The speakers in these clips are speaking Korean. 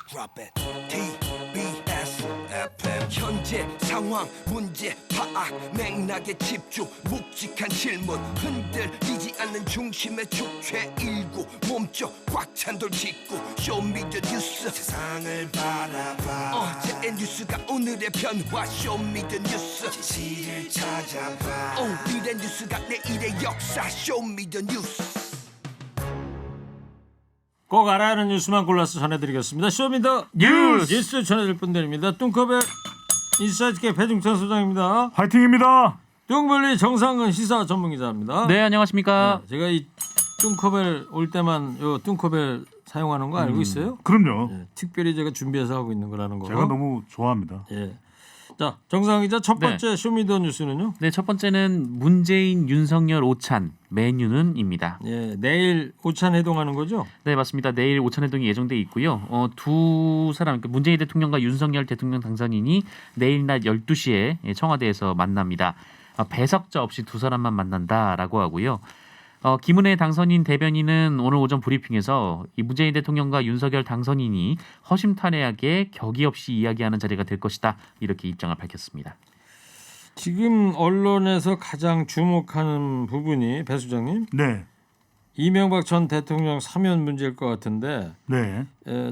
Drop it. TBS FM 현재 상황 문제 파악 맥락에 집중 묵직한 질문 흔들리지 않는 중심의 축 최일구 몸쪽 꽉 찬 돌 짚고 쇼미더 뉴스 세상을 바라봐 어제의 뉴스가 오늘의 변화 쇼미더 뉴스 진실을 찾아봐 오늘의 뉴스가 내일의 역사 쇼미더 뉴스 꼭 알아야 하는 뉴스만 골라서 전해드리겠습니다. 쇼미더 뉴스 전해드릴 분들입니다. 뚱커벨 인사이트계 배중찬 소장입니다. 화이팅입니다. 뚱블리 정상근 시사 전문기자입니다. 네, 안녕하십니까. 네, 제가 이 뚱커벨 올 때만 요 뚱커벨 사용하는 거 알고 있어요? 그럼요. 예, 특별히 제가 준비해서 하고 있는 거라는 거. 제가 너무 좋아합니다. 예. 자, 정상 기자 첫 번째 쇼미더 뉴스는요? 네, 첫 번째는 문재인, 윤석열, 오찬 메뉴는입니다. 예, 내일 오찬 회동하는 거죠? 네, 맞습니다. 내일 오찬 회동이 예정돼 있고요. 두 사람, 문재인 대통령과 윤석열 대통령 당선인이 내일 낮 12시에 청와대에서 만납니다. 배석자 없이 두 사람만 만난다라고 하고요. 김은혜 당선인 대변인은 오늘 오전 브리핑에서 이 문재인 대통령과 윤석열 당선인이 허심탄회하게 격의 없이 이야기하는 자리가 될 것이다 이렇게 입장을 밝혔습니다. 지금 언론에서 가장 주목하는 부분이 배 소장님 네. 이명박 전 대통령 사면 문제일 것 같은데 네.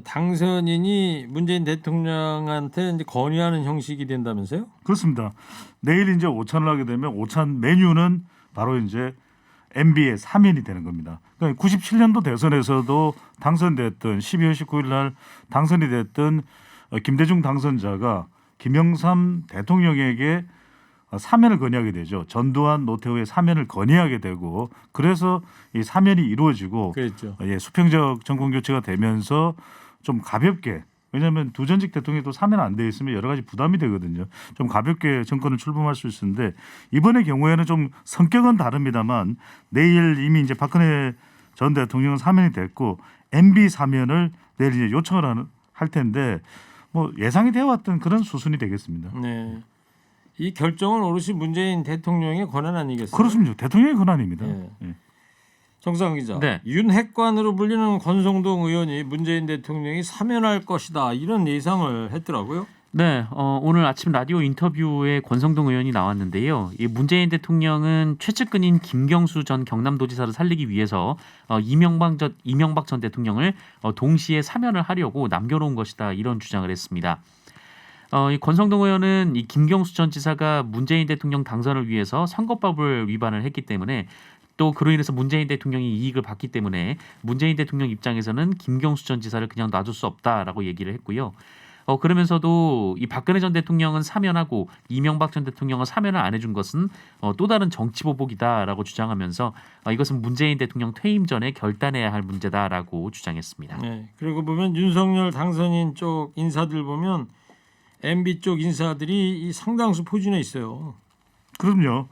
당선인이 문재인 대통령한테 이제 건의하는 형식이 된다면서요? 그렇습니다. 내일 이제 오찬을 하게 되면 오찬 메뉴는 바로 이제 MB의 사면이 되는 겁니다. 그러니까 97년도 대선에서도 당선됐던 12월 19일 날 당선이 됐던 김대중 당선자가 김영삼 대통령에게 사면을 건의하게 되죠. 전두환, 노태우의 사면을 건의하게 되고 그래서 이 사면이 이루어지고 그랬죠. 수평적 정권 교체가 되면서 좀 가볍게 왜냐하면 두 전직 대통령이 또 사면 안 돼 있으면 여러 가지 부담이 되거든요. 좀 가볍게 정권을 출범할 수 있었는데 이번의 경우에는 좀 성격은 다릅니다만 내일 이미 이제 박근혜 전 대통령은 사면이 됐고 MB 사면을 내일 이제 요청을 할 텐데 뭐 예상이 되어 왔던 그런 수순이 되겠습니다. 네. 이 결정은 오롯이 문재인 대통령의 권한 아니겠어요? 그렇습니다. 대통령의 권한입니다. 네. 예. 정상 기자. 네. 윤핵관으로 불리는 권성동 의원이 문재인 대통령이 사면할 것이다 이런 예상을 했더라고요. 네, 오늘 아침 라디오 인터뷰에 권성동 의원이 나왔는데요. 이 문재인 대통령은 최측근인 김경수 전 경남도지사를 살리기 위해서 이명박 전 대통령을 동시에 사면을 하려고 남겨놓은 것이다 이런 주장을 했습니다. 이 권성동 의원은 이 김경수 전 지사가 문재인 대통령 당선을 위해서 선거법을 위반을 했기 때문에 또 그로 인해서 문재인 대통령이 이익을 받기 때문에 문재인 대통령 입장에서는 김경수 전 지사를 그냥 놔둘 수 없다라고 얘기를 했고요. 그러면서도 이 박근혜 전 대통령은 사면하고 이명박 전 대통령은 사면을 안 해준 것은 또 다른 정치 보복이다라고 주장하면서 이것은 문재인 대통령 퇴임 전에 결단해야 할 문제다라고 주장했습니다. 네. 그리고 보면 윤석열 당선인 쪽 인사들 보면 MB 쪽 인사들이 이 상당수 포진해 있어요. 그럼요.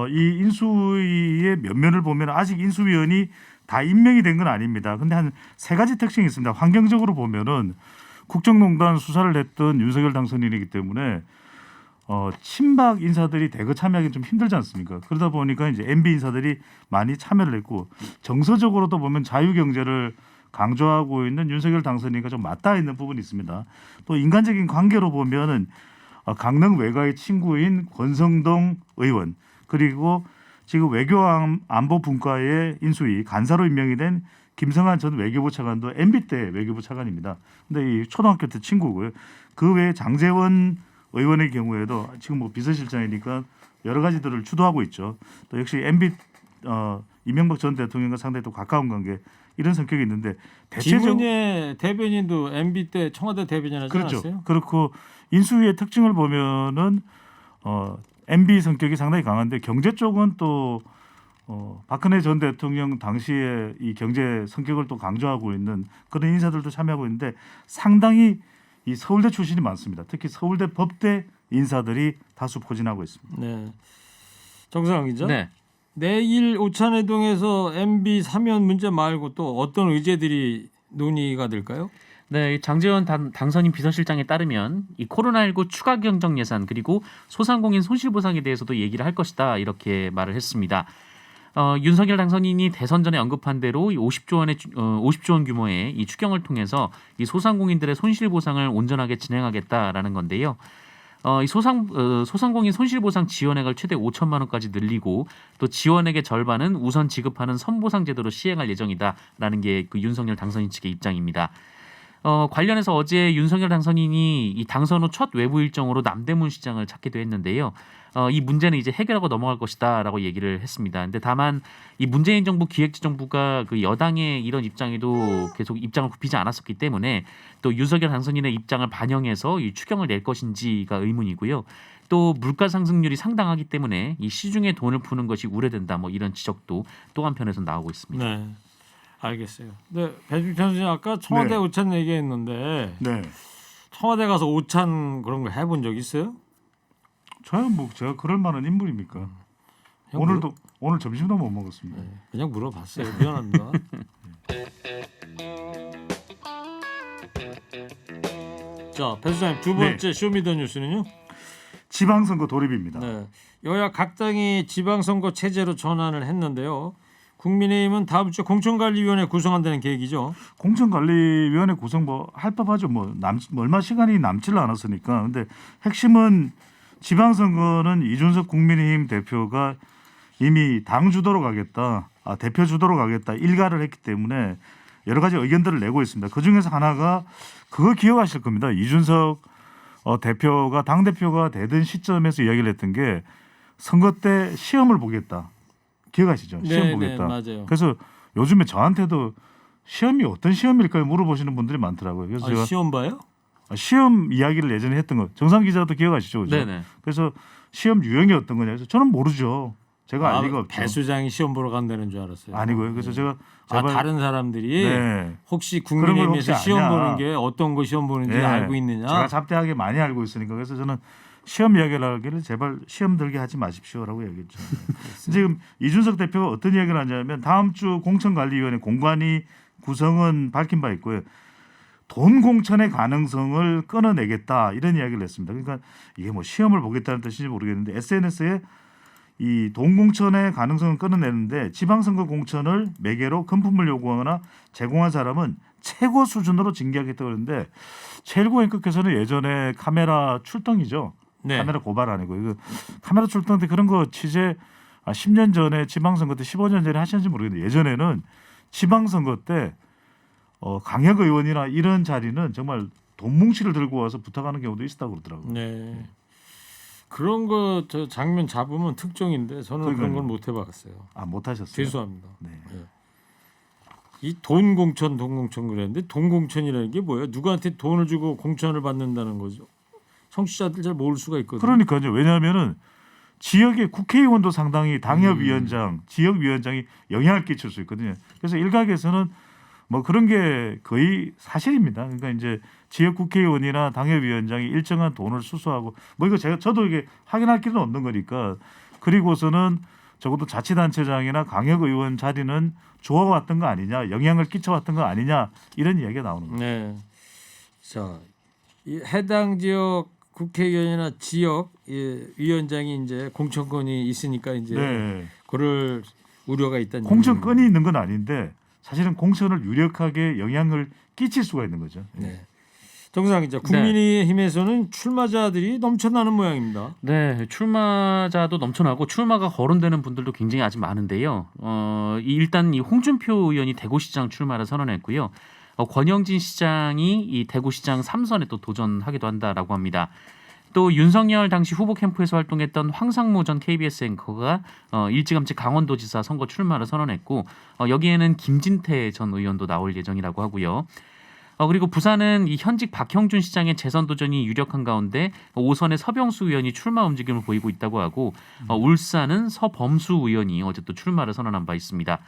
이 인수위의 면면을 보면 아직 인수위원이 다 임명이 된 건 아닙니다. 근데 한 세 가지 특징이 있습니다. 환경적으로 보면은 국정농단 수사를 했던 윤석열 당선인이기 때문에 친박 인사들이 대거 참여하기 좀 힘들지 않습니까? 그러다 보니까 이제 MB 인사들이 많이 참여를 했고 정서적으로도 보면 자유경제를 강조하고 있는 윤석열 당선인과 좀 맞닿아 있는 부분이 있습니다. 또 인간적인 관계로 보면은 강릉 외가의 친구인 권성동 의원 그리고 지금 외교안보분과의 인수위 간사로 임명이 된 김성한 전 외교부 차관도 MB 때 외교부 차관입니다. 근데 이 초등학교 때 친구고요. 그 외에 장제원 의원의 경우에도 지금 뭐 비서실장이니까 여러 가지들을 주도하고 있죠. 또 역시 MB 이명박 전 대통령과 상당히 또 가까운 관계 이런 성격이 있는데 김은혜 대변인도 MB 때 청와대 대변인 하지 그렇죠. 않았어요? 그렇고 인수위의 특징을 보면은 MB 성격이 상당히 강한데 경제 쪽은 또 박근혜 전 대통령 당시에 이 경제 성격을 또 강조하고 있는 그런 인사들도 참여하고 있는데 상당히 이 서울대 출신이 많습니다. 특히 서울대 법대 인사들이 다수 포진하고 있습니다. 네. 정상훈 기자. 네. 내일 오찬회동에서 MB 사면 문제 말고 또 어떤 의제들이 논의가 될까요? 네, 장제원 당선인 비서실장에 따르면 이 코로나19 추가 경정 예산 그리고 소상공인 손실보상에 대해서도 얘기를 할 것이다 이렇게 말을 했습니다. 윤석열 당선인이 대선 전에 언급한 대로 이 50조 원 규모의 이 추경을 통해서 이 소상공인들의 손실 보상을 온전하게 진행하겠다라는 건데요. 이 소상공인 손실보상 지원액을 최대 5천만 원까지 늘리고 또 지원액의 절반은 우선 지급하는 선보상 제도로 시행할 예정이다라는 게 그 윤석열 당선인 측의 입장입니다. 관련해서 어제 윤석열 당선인이 이 당선 후 첫 외부 일정으로 남대문 시장을 찾기도 했는데요. 이 문제는 이제 해결하고 넘어갈 것이다라고 얘기를 했습니다. 근데 다만 이 문재인 정부 기획재정부가 그 여당의 이런 입장에도 계속 입장을 굽히지 않았었기 때문에 또 윤석열 당선인의 입장을 반영해서 이 추경을 낼 것인지가 의문이고요. 또 물가 상승률이 상당하기 때문에 이 시중에 돈을 푸는 것이 우려된다. 뭐 이런 지적도 또 한편에서 나오고 있습니다. 네, 알겠어요. 네, 배준찬 선생님 아까 청와대 네. 오찬 얘기했는데 네. 청와대 가서 오찬 그런 거 해본 적 있어요? 저야 뭐 제가 그럴 만한 인물입니까? 형 오늘 점심도 못 먹었습니다. 네, 그냥 물어봤어요. 미안합니다. 자, 배 수장님 두 번째 쇼미더뉴스는요? 지방선거 돌입입니다. 네, 여야 각 당이 지방선거 체제로 전환을 했는데요. 국민의힘은 다음 주 공천관리위원회 구성한다는 계획이죠. 공천관리위원회 구성 뭐 할 법하죠. 뭐 얼마 시간이 남질 않았으니까. 근데 핵심은 지방선거는 이준석 국민의힘 대표가 이미 당 주도로 가겠다, 대표 주도로 가겠다 일가를 했기 때문에 여러 가지 의견들을 내고 있습니다. 그 중에서 하나가 그거 기억하실 겁니다. 이준석 대표가 당 대표가 되던 시점에서 이야기를 했던 게 선거 때 시험을 보겠다. 기억하시죠? 시험 보겠다. 맞아요. 그래서 요즘에 저한테도 시험이 어떤 시험일까요? 물어보시는 분들이 많더라고요. 그래서 제가 시험 봐요? 시험 이야기를 예전에 했던 거 정상 기자도 기억하시죠? 그죠? 네네. 그래서 시험 유형이 어떤 거냐 해서 저는 모르죠. 제가 알 리가 없죠. 배 수장이 시험 보러 간다는 줄 알았어요. 아니고요. 그래서 제가 제발 다른 사람들이 네. 혹시 그런 걸 국민의힘에서 혹시 시험 아냐. 보는 게 어떤 거 시험 보는지 네. 알고 있느냐? 제가 잡다하게 많이 알고 있으니까 그래서 저는 시험 이야기를 하기를 제발 시험 들게 하지 마십시오라고 얘기했죠. 지금 이준석 대표가 어떤 이야기를 하냐면 다음 주 공천관리위원회 공관위 구성은 밝힌 바 있고요. 돈 공천의 가능성을 끊어내겠다 이런 이야기를 했습니다. 그러니까 이게 뭐 시험을 보겠다는 뜻인지 모르겠는데 SNS에 이 돈 공천의 가능성을 끊어내는데 지방선거 공천을 매개로 금품을 요구하거나 제공한 사람은 최고 수준으로 징계하겠다고 그러는데 최일고행급께서는 예전에 카메라 출동이죠. 네. 카메라 고발 아니고 이거 카메라 출동 때 그런 거 취재 10년 전에 지방선거 때 15년 전에 하셨는지 모르겠는데 예전에는 지방선거 때 강혁 의원이나 이런 자리는 정말 돈 뭉치를 들고 와서 부탁하는 경우도 있었다고 그러더라고요. 네. 그런 거 저 장면 잡으면 특종인데 저는 그런 건 못 해봤어요. 못 하셨어요? 죄송합니다. 네. 이 돈 공천 그랬는데 돈 공천이라는 게 뭐예요? 누구한테 돈을 주고 공천을 받는다는 거죠? 청취자들 잘 모를 수가 있거든요. 그러니까요. 왜냐하면은 지역의 국회의원도 상당히 당협위원장, 지역위원장이 영향을 끼칠 수 있거든요. 그래서 일각에서는 뭐 그런 게 거의 사실입니다. 그러니까 이제 지역 국회의원이나 당협위원장이 일정한 돈을 수수하고 뭐 이거 저도 이게 확인할 길은 없는 거니까 그리고서는 적어도 자치단체장이나 강역의원 자리는 주어왔던 거 아니냐, 영향을 끼쳐왔던 거 아니냐 이런 이야기가 나오는 거죠. 네. 자, 이 해당 지역 국회의원이나 지역 위원장이 이제 공천권이 있으니까 이제 네. 그럴 우려가 있다는 공천권이 있는 건 아닌데 사실은 공천을 유력하게 영향을 끼칠 수가 있는 거죠. 네. 정상 기자, 국민의힘에서는 출마자들이 넘쳐나는 모양입니다. 네, 출마자도 넘쳐나고 출마가 거론되는 분들도 굉장히 아직 많은데요. 일단 이 홍준표 의원이 대구시장 출마를 선언했고요. 권영진 시장이 이 대구시장 3선에 또 도전하기도 한다라고 합니다. 또 윤석열 당시 후보 캠프에서 활동했던 황상무 전 KBS 앵커가 일찌감치 강원도지사 선거 출마를 선언했고 여기에는 김진태 전 의원도 나올 예정이라고 하고요. 그리고 부산은 이 현직 박형준 시장의 재선 도전이 유력한 가운데 5선의 서병수 의원이 출마 움직임을 보이고 있다고 하고 울산은 서범수 의원이 어제 또 출마를 선언한 바 있습니다.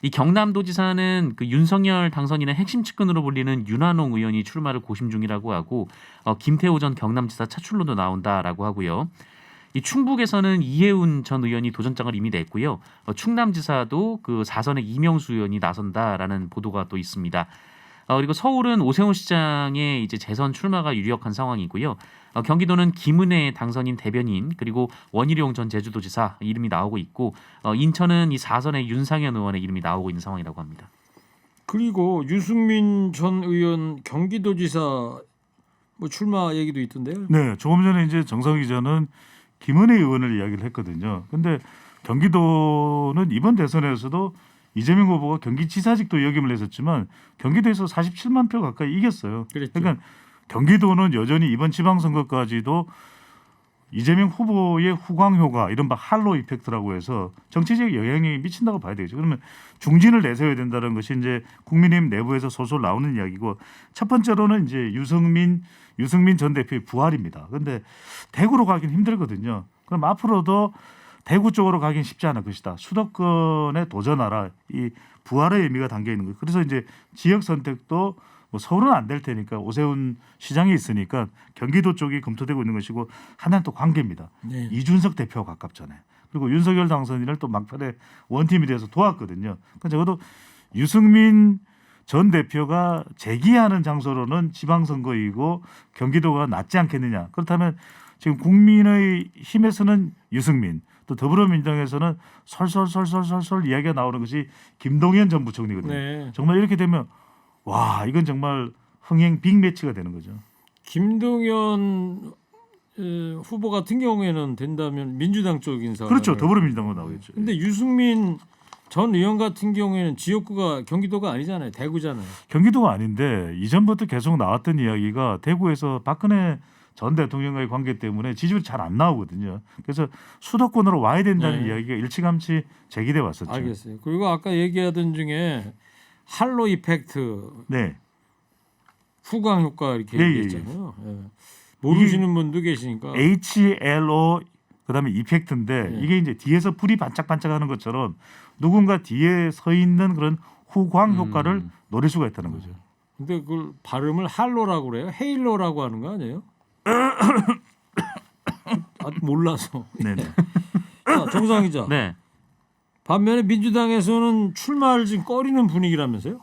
이 경남도지사는 그 윤석열 당선인의 핵심 측근으로 불리는 윤한홍 의원이 출마를 고심 중이라고 하고 김태호 전 경남지사 차출로도 나온다라고 하고요. 이 충북에서는 이해운 전 의원이 도전장을 이미 냈고요. 충남지사도 그 4선의 이명수 의원이 나선다라는 보도가 또 있습니다. 그리고 서울은 오세훈 시장의 이제 재선 출마가 유력한 상황이고요. 경기도는 김은혜 당선인 대변인 그리고 원희룡 전 제주도지사 이름이 나오고 있고 인천은 이 4선의 윤상현 의원의 이름이 나오고 있는 상황이라고 합니다. 그리고 유승민 전 의원 경기도지사 뭐 출마 얘기도 있던데요. 네, 조금 전에 이제 정성 기자는 김은혜 의원을 이야기를 했거든요. 근데 경기도는 이번 대선에서도 이재명 후보가 경기지사직도 역임을 했었지만 경기도에서 47만 표 가까이 이겼어요. 그랬죠. 그러니까 경기도는 여전히 이번 지방선거까지도 이재명 후보의 후광 효과, 이른바 할로 이펙트라고 해서 정치적 영향력이 미친다고 봐야 되겠죠. 그러면 중진을 내세워야 된다는 것이 이제 국민의힘 내부에서 솔솔 나오는 이야기고, 첫 번째로는 이제 유승민 전 대표의 부활입니다. 그런데 대구로 가긴 힘들거든요. 그럼 앞으로도 대구 쪽으로 가긴 쉽지 않을 것이다. 수도권에 도전하라. 이 부활의 의미가 담겨 있는 거예요. 그래서 이제 지역 선택도 뭐 서울은 안 될 테니까 오세훈 시장이 있으니까 경기도 쪽이 검토되고 있는 것이고, 하나는 또 관계입니다. 네. 이준석 대표가 가깝잖아요. 그리고 윤석열 당선인을 또 막판에 원팀이 돼서 도왔거든요. 그러니까 적어도 유승민 전 대표가 재기하는 장소로는 지방선거이고 경기도가 낫지 않겠느냐. 그렇다면 지금 국민의 힘에서는 유승민, 또 더불어민주당에서는 솔솔 이야기가 나오는 것이 김동연 전 부총리거든요. 네. 정말 이렇게 되면 와, 이건 정말 흥행 빅매치가 되는 거죠. 김동연 후보 같은 경우에는 된다면 민주당 쪽 인사. 그렇죠. 더불어민주당으로 나오겠죠. 근데 유승민 전 의원 같은 경우에는 지역구가 경기도가 아니잖아요. 대구잖아요. 경기도가 아닌데 이전부터 계속 나왔던 이야기가 대구에서 박근혜 전 대통령과의 관계 때문에 지지율이 잘 안 나오거든요. 그래서 수도권으로 와야 된다는 네. 이야기가 일찌감치 제기돼 왔었죠. 알겠어요. 그리고 아까 얘기하던 중에 할로 이펙트, 네. 후광 효과 이렇게 예, 얘기했잖아요. 예. 모르시는 분도 계시니까. HLO 그다음에 이펙트인데 네. 이게 이제 뒤에서 불이 반짝반짝하는 것처럼 누군가 뒤에 서 있는 그런 후광 효과를 노릴 수가 있다는 거죠. 근데 그걸 발음을 할로라고 그래요? 헤일로라고 하는 거 아니에요? 몰라서. 네네. 자, 정상 기자. 네. 반면에 민주당에서는 출마를 지금 꺼리는 분위기라면서요?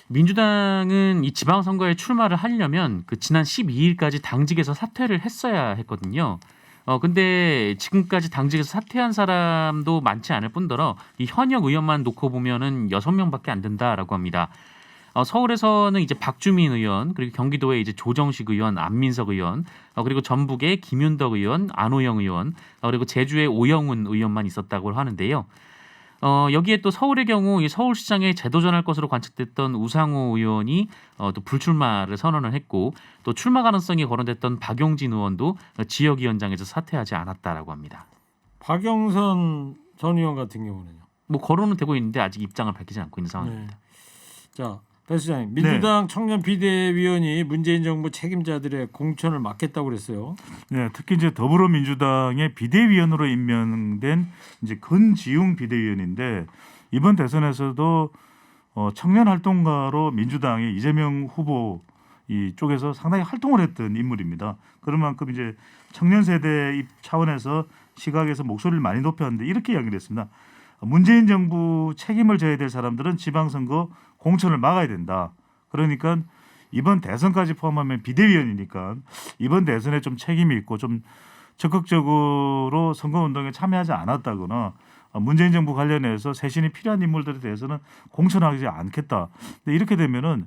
민주당은 이 지방선거에 출마를 하려면 그 지난 12일까지 당직에서 사퇴를 했어야 했거든요. 근데 지금까지 당직에서 사퇴한 사람도 많지 않을 뿐더러 이 현역 의원만 놓고 보면은 6명밖에 안 된다라고 합니다. 서울에서는 이제 박주민 의원, 그리고 경기도에 이제 조정식 의원, 안민석 의원, 그리고 전북에 김윤덕 의원, 안호영 의원, 그리고 제주에 오영훈 의원만 있었다고 하는데요. 여기에 또 서울의 경우 이 서울시장에 재도전할 것으로 관측됐던 우상호 의원이 또 불출마를 선언을 했고, 또 출마 가능성이 거론됐던 박용진 의원도 지역위원장에서 사퇴하지 않았다라고 합니다. 박영선 전 의원 같은 경우는요. 뭐 거론은 되고 있는데 아직 입장을 밝히지 않고 있는 상황입니다. 자, 배 수장님, 민주당 청년 비대위원이 문재인 정부 책임자들의 공천을 맡겠다고 그랬어요. 네, 특히 이제 더불어민주당의 비대위원으로 임명된 이제 건지웅 비대위원인데, 이번 대선에서도 청년 활동가로 민주당의 이재명 후보 이 쪽에서 상당히 활동을 했던 인물입니다. 그런 만큼 이제 청년 세대 차원에서 시각에서 목소리를 많이 높였는데 이렇게 이야기를 했습니다. 문재인 정부 책임을 져야 될 사람들은 지방선거 공천을 막아야 된다. 그러니까 이번 대선까지 포함하면 비대위원이니까 이번 대선에 좀 책임이 있고 좀 적극적으로 선거운동에 참여하지 않았다거나 문재인 정부 관련해서 쇄신이 필요한 인물들에 대해서는 공천하지 않겠다. 근데 이렇게 되면은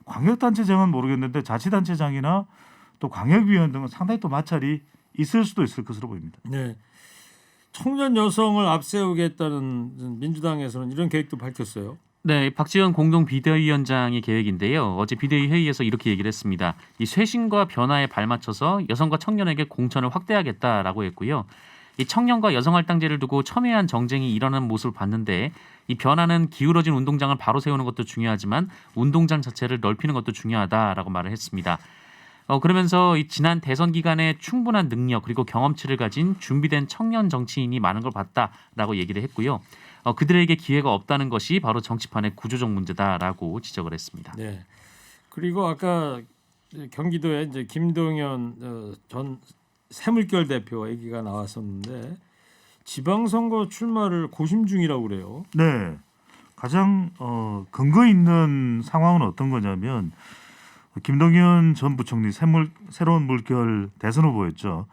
광역단체장은 모르겠는데 자치단체장이나 또 광역위원 등은 상당히 또 마찰이 있을 수도 있을 것으로 보입니다. 네. 청년 여성을 앞세우겠다는 민주당에서는 이런 계획도 밝혔어요. 네, 박지원 공동 비대위원장의 계획인데요. 어제 비대위 회의에서 이렇게 얘기를 했습니다. 이 쇄신과 변화에 발맞춰서 여성과 청년에게 공천을 확대하겠다라고 했고요. 이 청년과 여성 할당제를 두고 첨예한 정쟁이 일어나는 모습을 봤는데, 이 변화는 기울어진 운동장을 바로 세우는 것도 중요하지만 운동장 자체를 넓히는 것도 중요하다라고 말을 했습니다. 그러면서 이 지난 대선 기간에 충분한 능력 그리고 경험치를 가진 준비된 청년 정치인이 많은 걸 봤다라고 얘기를 했고요. 그들에게 기회가 없다는 것이 바로 정치판의 구조적 문제다라고 지적을 했습니다. 네. 그리고 아까 경기도에 이제 김동연 전 새물결 대표 얘기가 나왔었는데 지방선거 출마를 고심 중이라고 그래요. 네. 가장 근거 있는 상황은 어떤 거냐면 김동연 전 부총리 새로운 물결 대선 후보였죠.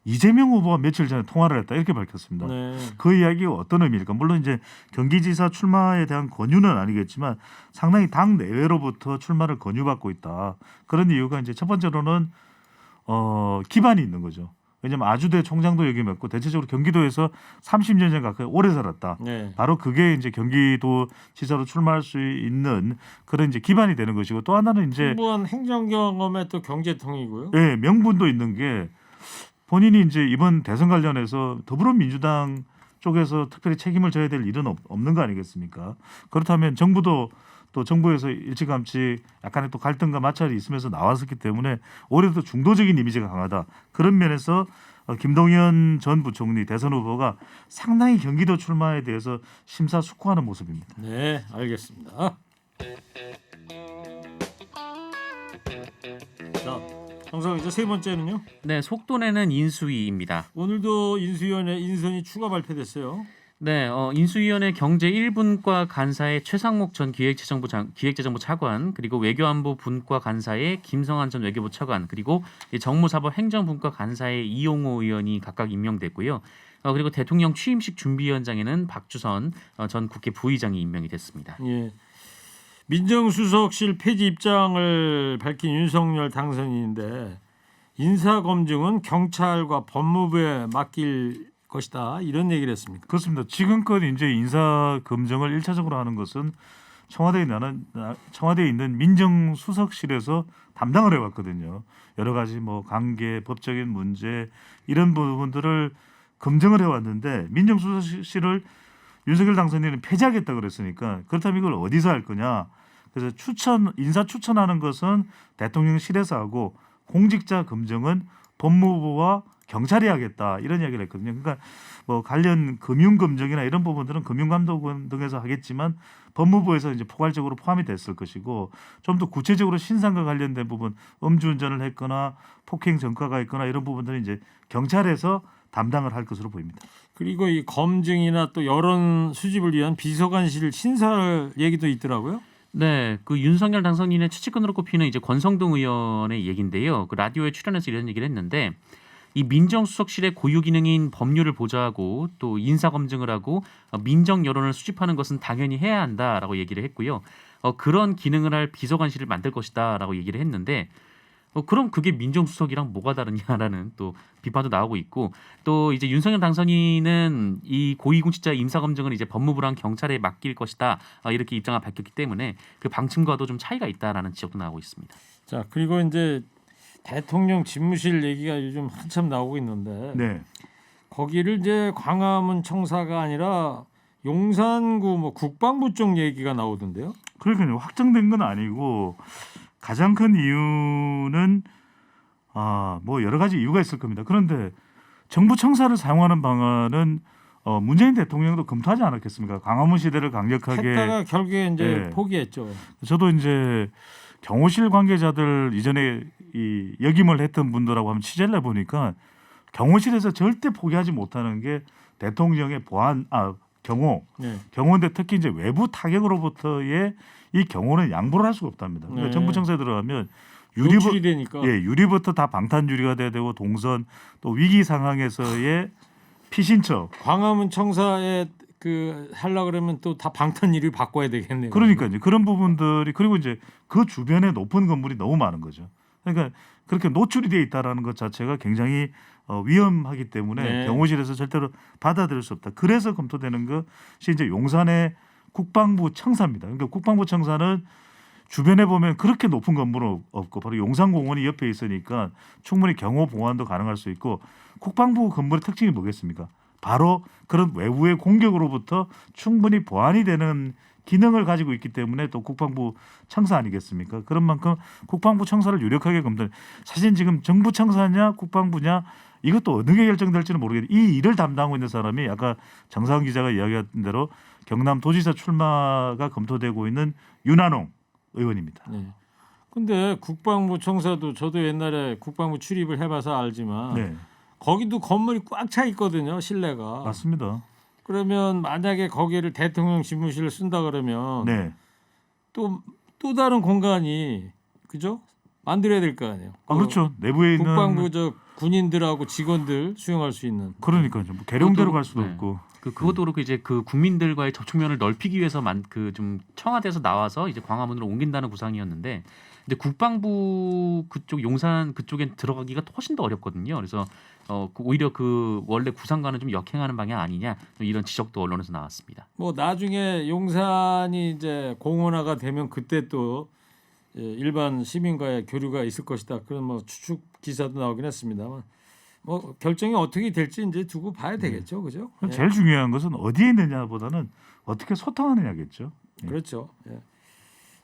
이재명 후보가 며칠 전에 통화를 했다 이렇게 밝혔습니다. 네. 그 이야기가 어떤 의미일까? 물론 이제 경기지사 출마에 대한 권유는 아니겠지만 상당히 당 내외로부터 출마를 권유받고 있다. 그런 이유가 이제 첫 번째로는 기반이 있는 거죠. 왜냐하면 아주대 총장도 역임했고 대체적으로 경기도에서 30년 가까이 오래 살았다. 네. 바로 그게 이제 경기도 지사로 출마할 수 있는 그런 이제 기반이 되는 것이고 또 하나는 이제 풍부한 행정 경험에 또 경제통이고요. 예, 명분도 있는 게 본인이 이제 이번 대선 관련해서 더불어민주당 쪽에서 특별히 책임을 져야 될 일은 없는 거 아니겠습니까? 그렇다면 정부도 또 정부에서 일찌감치 약간의 또 갈등과 마찰이 있으면서 나왔었기 때문에 오히려 중도적인 이미지가 강하다. 그런 면에서 김동연 전 부총리 대선 후보가 상당히 경기도 출마에 대해서 심사숙고하는 모습입니다. 네, 알겠습니다. 자, 정상 이제 세 번째는요. 네, 속도내는 인수위입니다. 오늘도 인수위원회 인선이 추가 발표됐어요. 네, 인수위원회 경제 1분과 간사의 최상목 전 기획재정부 차관, 그리고 외교안보 분과 간사의 김성한 전 외교부 차관, 그리고 정무사법 행정분과 간사의 이용호 의원이 각각 임명됐고요. 그리고 대통령 취임식 준비위원장에는 박주선 전 국회 부의장이 임명이 됐습니다. 예. 민정수석실 폐지 입장을 밝힌 윤석열 당선인인데 인사 검증은 경찰과 법무부에 맡길 것이다 이런 얘기를 했습니다. 그렇습니다. 지금껏 이제 인사 검증을 1차적으로 하는 것은 청와대에 있는 민정수석실에서 담당을 해왔거든요. 여러 가지 뭐 관계, 법적인 문제 이런 부분들을 검증을 해왔는데 민정수석실을 윤석열 당선인은 폐지하겠다 그랬으니까 그렇다면 이걸 어디서 할 거냐? 그래서 인사 추천하는 것은 대통령실에서 하고 공직자 검증은 법무부와 경찰이 하겠다 이런 이야기를 했거든요. 그러니까 뭐 관련 금융 검증이나 이런 부분들은 금융감독원 등에서 하겠지만 법무부에서 이제 포괄적으로 포함이 됐을 것이고 좀 더 구체적으로 신상과 관련된 부분, 음주운전을 했거나 폭행 전과가 있거나 이런 부분들은 이제 경찰에서 담당을 할 것으로 보입니다. 그리고 이 검증이나 또 여론 수집을 위한 비서관실 신설 얘기도 있더라고요. 네, 그 윤석열 당선인의 최측근으로 꼽히는 이제 권성동 의원의 얘긴데요. 그 라디오에 출연해서 이런 얘기를 했는데 이 민정수석실의 고유 기능인 법률을 보좌하고 또 인사 검증을 하고 민정 여론을 수집하는 것은 당연히 해야 한다라고 얘기를 했고요. 그런 기능을 할 비서관실을 만들 것이다라고 얘기를 했는데 그럼 그게 민정수석이랑 뭐가 다르냐라는 또 비판도 나오고 있고 또 이제 윤석열 당선인은 이 고위공직자 인사 검증을 이제 법무부랑 경찰에 맡길 것이다 이렇게 입장을 밝혔기 때문에 그 방침과도 좀 차이가 있다라는 지적도 나오고 있습니다. 자, 그리고 이제 대통령 집무실 얘기가 요즘 한참 나오고 있는데 네. 거기를 이제 광화문 청사가 아니라 용산구 뭐 국방부 쪽 얘기가 나오던데요. 그러니까요. 확정된 건 아니고 가장 큰 이유는 뭐 여러 가지 이유가 있을 겁니다. 그런데 정부 청사를 사용하는 방안은 문재인 대통령도 검토하지 않았겠습니까? 광화문 시대를 강력하게 했다가 결국에 이제 네. 포기했죠. 저도 이제 경호실 관계자들 이전에 이 역임을 했던 분들하고 한번 취재를 해보니까 경호실에서 절대 포기하지 못하는 게 대통령의 네. 경호인데 특히 이제 외부 타격으로부터의 이 경호는 양보를 할 수가 없답니다. 그러니까 네. 정부 청사에 들어가면 노출이 되니까. 유리부터 다 방탄 유리가 돼야 되고 동선 또 위기 상황에서의 피신처. 광화문 청사에 그 하려 그러면 또 다 방탄유리 바꿔야 되겠네요. 그러니까 이제 그런 부분들이 그리고 이제 그 주변에 높은 건물이 너무 많은 거죠. 그러니까 그렇게 노출이 돼 있다라는 것 자체가 굉장히 위험하기 때문에 네. 경호실에서 절대로 받아들일 수 없다. 그래서 검토되는 것이 이제 용산의 국방부 청사입니다. 그러니까 국방부 청사는 주변에 보면 그렇게 높은 건물은 없고 바로 용산공원이 옆에 있으니까 충분히 경호 보안도 가능할 수 있고 국방부 건물의 특징이 뭐겠습니까? 바로 그런 외부의 공격으로부터 충분히 보완이 되는 기능을 가지고 있기 때문에 또 국방부 청사 아니겠습니까? 그런 만큼 국방부 청사를 유력하게 검토. 사실 지금 정부 청사냐 국방부냐 이것도 어느 게 결정될지는 모르겠는데 이 일을 담당하고 있는 사람이 아까 정상훈 기자가 이야기했던 대로 경남도지사 출마가 검토되고 있는 윤한홍 의원입니다. 네. 근데 국방부 청사도 저도 옛날에 국방부 출입을 해봐서 알지만 네, 거기도 건물이 꽉 차 있거든요. 실내가. 맞습니다. 그러면 만약에 거기를 대통령 집무실을 쓴다 그러면 네. 또 다른 공간이 그죠? 만들어야 될 거 아니에요. 아, 그렇죠. 내부에 있는 국방부 저 군인들하고 직원들 수용할 수 있는. 그러니까요. 뭐 계룡대로 그것도- 갈 수도 네. 없고. 그것도 그렇고 이제 그 국민들과의 접촉면을 넓히기 위해서 좀 청와대에서 나와서 이제 광화문으로 옮긴다는 구상이었는데 이제 국방부 그쪽 용산 그쪽에 들어가기가 훨씬 더 어렵거든요. 그래서 오히려 그 원래 구상과는 좀 역행하는 방향 아니냐 이런 지적도 언론에서 나왔습니다. 뭐 나중에 용산이 이제 공원화가 되면 그때 또 일반 시민과의 교류가 있을 것이다. 그런 뭐 추측 기사도 나오긴 했습니다만 뭐 결정이 어떻게 될지 이제 두고 봐야 되겠죠, 그죠? 예. 제일 중요한 것은 어디에 있느냐보다는 어떻게 소통하느냐겠죠. 그렇죠. 예.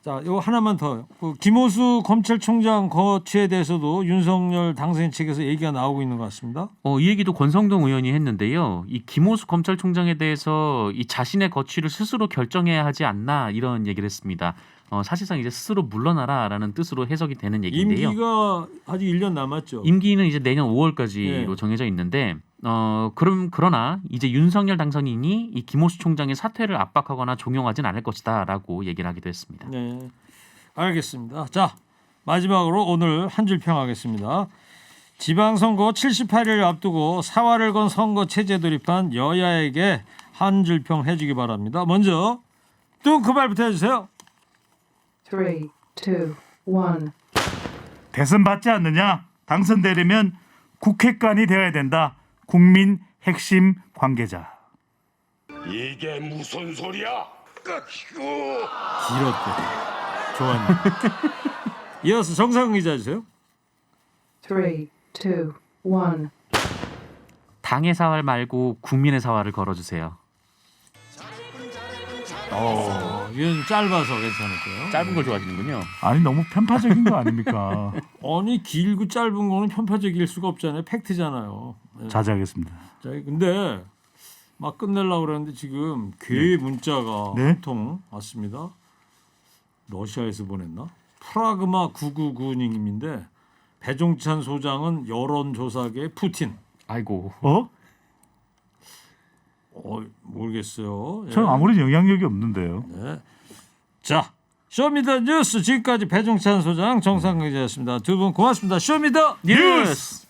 자, 요 하나만 더. 그 김호수 검찰총장 거취에 대해서도 윤석열 당선인 측에서 얘기가 나오고 있는 것 같습니다. 이 얘기도 권성동 의원이 했는데요. 이 김호수 검찰총장에 대해서 이 자신의 거취를 스스로 결정해야 하지 않나 이런 얘기를 했습니다. 사실상 이제 스스로 물러나라라는 뜻으로 해석이 되는 얘기인데요. 임기가 아직 1년 남았죠. 임기는 이제 내년 5월까지로 예. 정해져 있는데 그러나 이제 윤석열 당선인이 이 김호수 총장의 사퇴를 압박하거나 종용하진 않을 것이다라고 얘기를 하기도 했습니다. 네, 알겠습니다. 자, 마지막으로 오늘 한 줄 평하겠습니다. 지방선거 78일 앞두고 사활을 건 선거 체제 돌입한 여야에게 한 줄 평 해주기 바랍니다. 먼저 뚱크발부터 해주세요. 3, 2, 1. 대선 받지 않느냐? 당선되려면 국회관이 되어야 된다. 국민 핵심 관계자. 이게 무슨 소리야? 길었대. 좋았네. 이어서 정상근 기자 해주세요. 3, 2, 1. 당의 사활 말고 국민의 사활을 걸어주세요. 이건 짧아서 괜찮을 거예요. 짧은 걸 좋아하시는군요. 아니 너무 편파적인 거 아닙니까? 아니 길고 짧은 거는 편파적일 수가 없잖아요. 팩트잖아요. 네. 자제하겠습니다. 자, 근데 막 끝내려고 그러는데 지금 괴 문자가 네? 한 통 왔습니다. 러시아에서 보냈나? 프라그마 999님인데 배종찬 소장은 여론조사계 푸틴. 아이고. 모르겠어요. 예. 저는 아무리 영향력이 없는데요. 네. 자, 쇼미더 뉴스 지금까지 배종찬 소장 정상근 기자였습니다. 두 분 고맙습니다. 쇼미더 뉴스.